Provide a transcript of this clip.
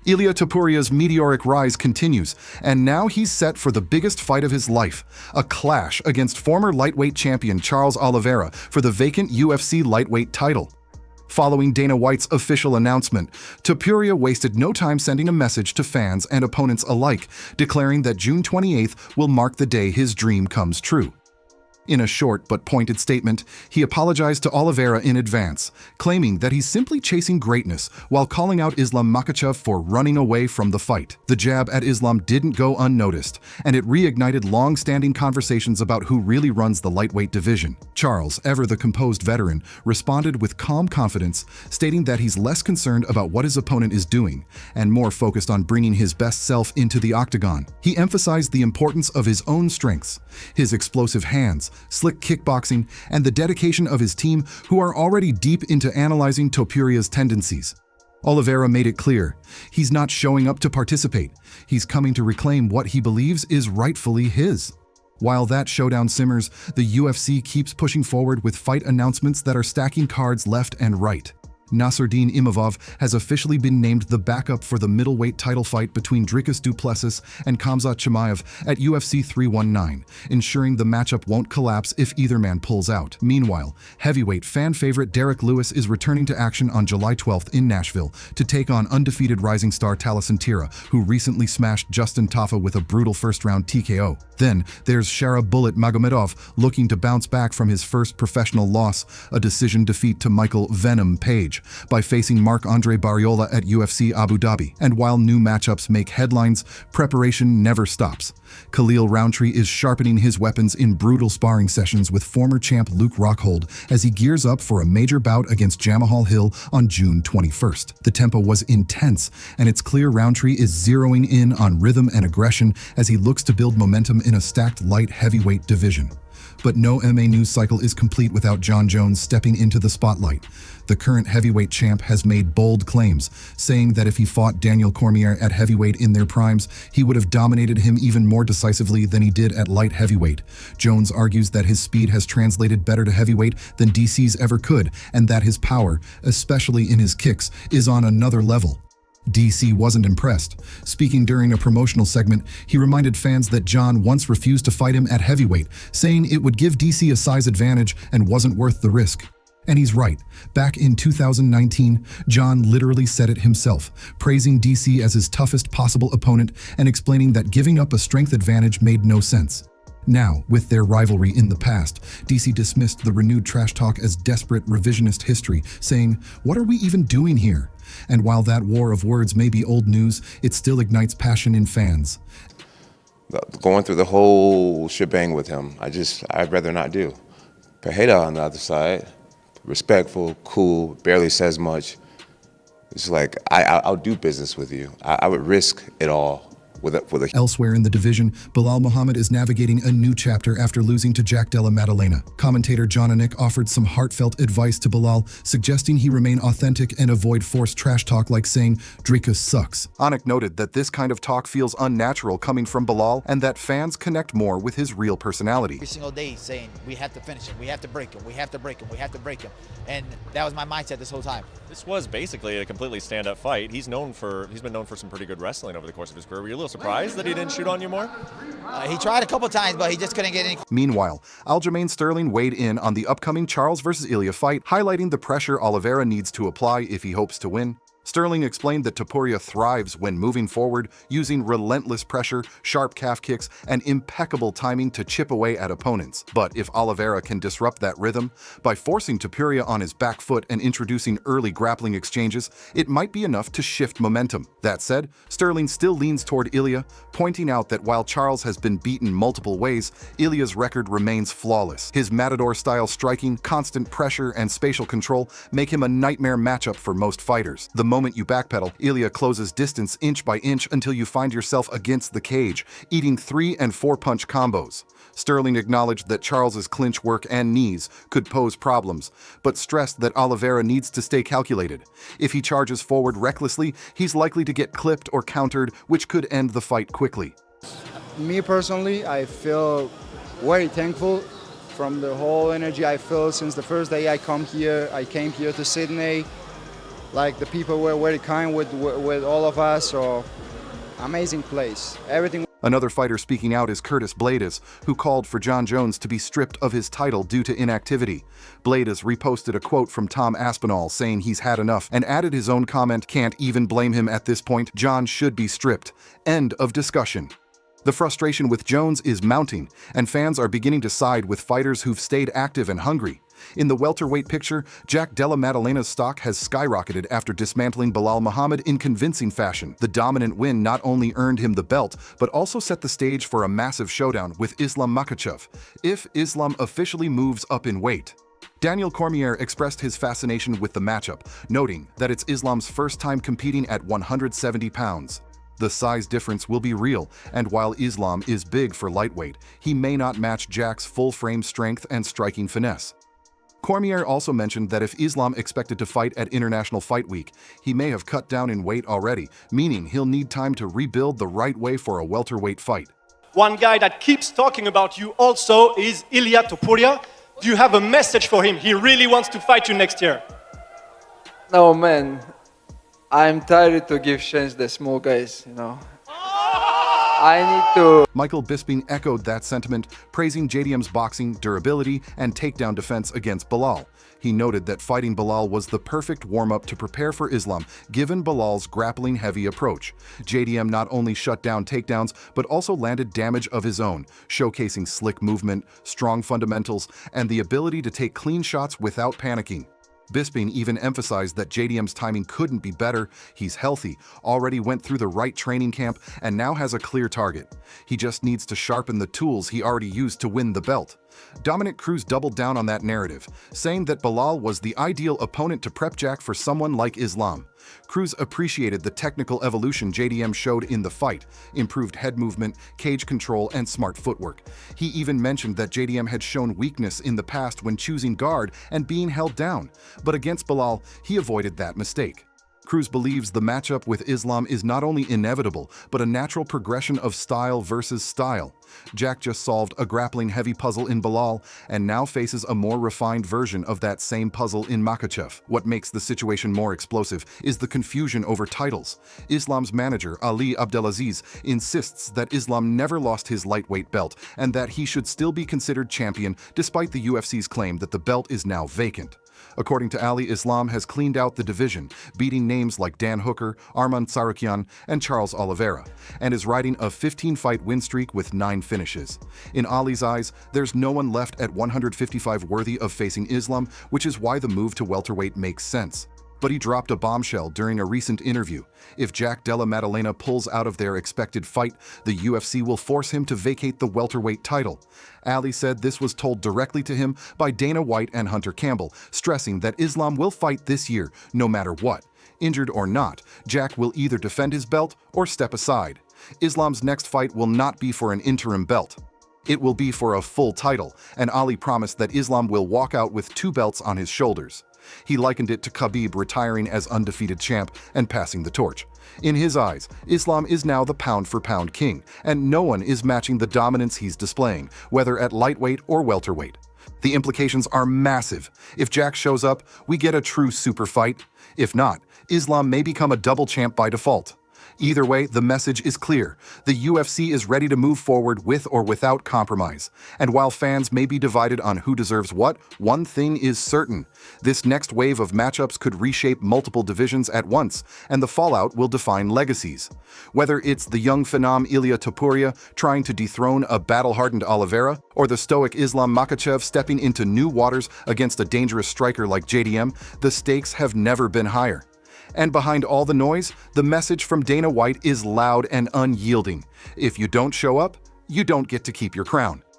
Ilia Topuria's meteoric rise continues, and now he's set for the biggest fight of his life, a clash against former lightweight champion Charles Oliveira for the vacant UFC lightweight title. Following Dana White's official announcement, Topuria wasted no time sending a message to fans and opponents alike, declaring that June 28th will mark the day his dream comes true. In a short but pointed statement, he apologized to Oliveira in advance, claiming that he's simply chasing greatness while calling out Islam Makhachev for running away from the fight. The jab at Islam didn't go unnoticed, and it reignited long-standing conversations about who really runs the lightweight division. Charles, ever the composed veteran, responded with calm confidence, stating that he's less concerned about what his opponent is doing and more focused on bringing his best self into the octagon. He emphasized the importance of his own strengths, his explosive hands, slick kickboxing, and the dedication of his team, who are already deep into analyzing Topuria's tendencies. Oliveira made it clear, he's not showing up to participate. He's coming to reclaim what he believes is rightfully his. While that showdown simmers, the UFC keeps pushing forward with fight announcements that are stacking cards left and right. Nassourdine Imavov has officially been named the backup for the middleweight title fight between Dricus du Plessis and Khamzat Chimaev at UFC 319, ensuring the matchup won't collapse if either man pulls out. Meanwhile, heavyweight fan favorite Derek Lewis is returning to action on July 12th in Nashville to take on undefeated rising star Taliesin Tira, who recently smashed Justin Tafa with a brutal first-round TKO. Then there's Shara Bullet Magomedov looking to bounce back from his first professional loss, a decision defeat to Michael Venom Page, by facing Marc-Andre Barriola at UFC Abu Dhabi. And while new matchups make headlines, preparation never stops. Khalil Rountree is sharpening his weapons in brutal sparring sessions with former champ Luke Rockhold as he gears up for a major bout against Jamahal Hill on June 21st. The tempo was intense, and it's clear Rountree is zeroing in on rhythm and aggression as he looks to build momentum in a stacked light heavyweight division. But no MMA news cycle is complete without Jon Jones stepping into the spotlight. The current heavyweight champ has made bold claims, saying that if he fought Daniel Cormier at heavyweight in their primes, he would have dominated him even more decisively than he did at light heavyweight. Jones argues that his speed has translated better to heavyweight than DC's ever could, and that his power, especially in his kicks, is on another level. DC wasn't impressed. Speaking during a promotional segment, he reminded fans that Jon once refused to fight him at heavyweight, saying it would give DC a size advantage and wasn't worth the risk. And he's right. Back in 2019, Jon literally said it himself, praising DC as his toughest possible opponent and explaining that giving up a strength advantage made no sense. Now, with their rivalry in the past, DC dismissed the renewed trash talk as desperate revisionist history, saying, "What are we even doing here?" And while that war of words may be old news, it still ignites passion in fans. Going through the whole shebang with him, I'd rather not do. Pereira on the other side, respectful, cool, barely says much. It's like, I'll do business with you. I would risk it all. Elsewhere in the division, Belal Muhammad is navigating a new chapter after losing to Jack Della Maddalena. Commentator John Anik offered some heartfelt advice to Belal, suggesting he remain authentic and avoid forced trash talk like saying, "Dricus sucks." Anik noted that this kind of talk feels unnatural coming from Belal and that fans connect more with his real personality. Every single day saying, we have to finish him, we have to break him, we have to break him, we have to break him. And that was my mindset this whole time. This was basically a completely stand-up fight. He's been known for some pretty good wrestling over the course of his career. Were you a little surprised that he didn't shoot on you more? He tried a couple times, but he just couldn't get any. Meanwhile, Aljamain Sterling weighed in on the upcoming Charles vs. Ilia fight, highlighting the pressure Oliveira needs to apply if he hopes to win. Sterling explained that Topuria thrives when moving forward, using relentless pressure, sharp calf kicks, and impeccable timing to chip away at opponents. But if Oliveira can disrupt that rhythm, by forcing Topuria on his back foot and introducing early grappling exchanges, it might be enough to shift momentum. That said, Sterling still leans toward Ilia, pointing out that while Charles has been beaten multiple ways, Ilia's record remains flawless. His matador-style striking, constant pressure, and spatial control make him a nightmare matchup for most fighters. The moment you backpedal, Ilia closes distance inch by inch until you find yourself against the cage, eating 3- and 4-punch combos. Sterling acknowledged that Charles's clinch work and knees could pose problems, but stressed that Oliveira needs to stay calculated. If he charges forward recklessly, he's likely to get clipped or countered, which could end the fight quickly. Me personally, I feel very thankful from the whole energy I feel since the first day I came here to Sydney. Like the people were very kind with all of us, so amazing place. Everything. Another fighter speaking out is Curtis Blades, who called for Jon Jones to be stripped of his title due to inactivity. Blades reposted a quote from Tom Aspinall saying he's had enough and added his own comment, "Can't even blame him at this point. Jon should be stripped." End of discussion. The frustration with Jones is mounting, and fans are beginning to side with fighters who've stayed active and hungry. In the welterweight picture, Jack Della Maddalena's stock has skyrocketed after dismantling Belal Muhammad in convincing fashion. The dominant win not only earned him the belt, but also set the stage for a massive showdown with Islam Makhachev, if Islam officially moves up in weight. Daniel Cormier expressed his fascination with the matchup, noting that it's Islam's first time competing at 170 pounds. The size difference will be real, and while Islam is big for lightweight, he may not match Jack's full-frame strength and striking finesse. Cormier also mentioned that if Islam expected to fight at International Fight Week, he may have cut down in weight already, meaning he'll need time to rebuild the right way for a welterweight fight. One guy that keeps talking about you also is Ilia Topuria. Do you have a message for him? He really wants to fight you next year. No, man. I'm tired to give chance the small guys, you know. I need to... Michael Bisping echoed that sentiment, praising JDM's boxing, durability, and takedown defense against Belal. He noted that fighting Belal was the perfect warm-up to prepare for Islam, given Belal's grappling-heavy approach. JDM not only shut down takedowns, but also landed damage of his own, showcasing slick movement, strong fundamentals, and the ability to take clean shots without panicking. Bisping even emphasized that JDM's timing couldn't be better. He's healthy, already went through the right training camp, and now has a clear target. He just needs to sharpen the tools he already used to win the belt. Dominic Cruz doubled down on that narrative, saying that Belal was the ideal opponent to prep Jack for someone like Islam. Cruz appreciated the technical evolution JDM showed in the fight, improved head movement, cage control, and smart footwork. He even mentioned that JDM had shown weakness in the past when choosing guard and being held down, but against Belal, he avoided that mistake. Cruz believes the matchup with Islam is not only inevitable, but a natural progression of style versus style. Jack just solved a grappling-heavy puzzle in Belal and now faces a more refined version of that same puzzle in Makhachev. What makes the situation more explosive is the confusion over titles. Islam's manager, Ali Abdelaziz, insists that Islam never lost his lightweight belt and that he should still be considered champion despite the UFC's claim that the belt is now vacant. According to Ali, Islam has cleaned out the division, beating names like Dan Hooker, Arman Tsarukyan, and Charles Oliveira, and is riding a 15-fight win streak with 9 finishes. In Ali's eyes, there's no one left at 155 worthy of facing Islam, which is why the move to welterweight makes sense. But he dropped a bombshell during a recent interview. If Jack Della Maddalena pulls out of their expected fight, the UFC will force him to vacate the welterweight title. Ali said this was told directly to him by Dana White and Hunter Campbell, stressing that Islam will fight this year, no matter what. Injured or not, Jack will either defend his belt or step aside. Islam's next fight will not be for an interim belt. It will be for a full title, and Ali promised that Islam will walk out with 2 belts on his shoulders. He likened it to Khabib retiring as undefeated champ and passing the torch. In his eyes, Islam is now the pound-for-pound king, and no one is matching the dominance he's displaying, whether at lightweight or welterweight. The implications are massive. If Jack shows up, we get a true super fight. If not, Islam may become a double champ by default. Either way, the message is clear. The UFC is ready to move forward with or without compromise. And while fans may be divided on who deserves what, one thing is certain. This next wave of matchups could reshape multiple divisions at once, and the fallout will define legacies. Whether it's the young phenom Ilia Topuria trying to dethrone a battle-hardened Oliveira, or the stoic Islam Makhachev stepping into new waters against a dangerous striker like JDM, the stakes have never been higher. And behind all the noise, the message from Dana White is loud and unyielding. If you don't show up, you don't get to keep your crown.